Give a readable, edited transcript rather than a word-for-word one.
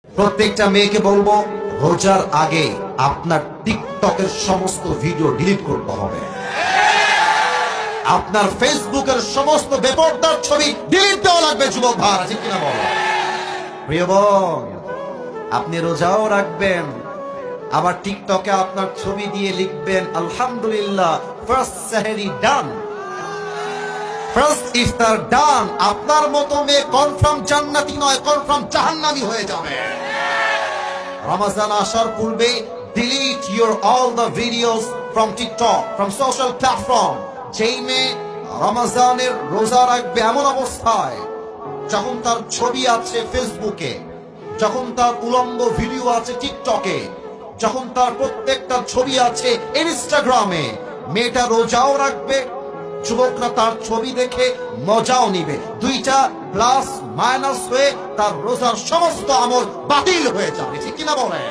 প্রত্যেকটা মেয়েকে বলবো, রোজার আগে আপনার টিকটকের সমস্ত ভিডিও ডিলিট করতে হবে। আপনার ফেসবুকের সমস্ত বেপরদার ছবি ডিলিট দেওয়া লাগবে যুবক ভাই, ঠিক কিনা বলো? প্রিয় বোন, আপনি রোজাও রাখবেন, আবার টিকটকে আপনার ছবি দিয়ে লিখবেন আলহামদুলিল্লাহ ফার্স্ট সেহরি ডান, ফার্স্ট ইফতার ডান। আপনার মতো মেয়ে কনফার্ম জান্নাতি নয়, কনফার্ম জাহান্নামী হয়ে যাবে। রমজান আসার পূর্বে delete your all the videos from TikTok, from social platform। যেই মেয়ে রমজানের রোজা রাখবে এমন অবস্থায় যখন তার ছবি আছে ফেসবুকে, যখন তার উলঙ্গ ভিডিও আছে টিকটকে, যখন তার প্রত্যেকটা ছবি আছে ইনস্টাগ্রামে, মেয়েটা রোজাও রাখবে, যুবকরা তার ছবি দেখে মজাও নিবে, দুইটা প্লাস মাইনাস হয়ে তার রোজার সমস্ত আমল বাতিল হয়ে যাবে, ঠিক কিনা বলেন?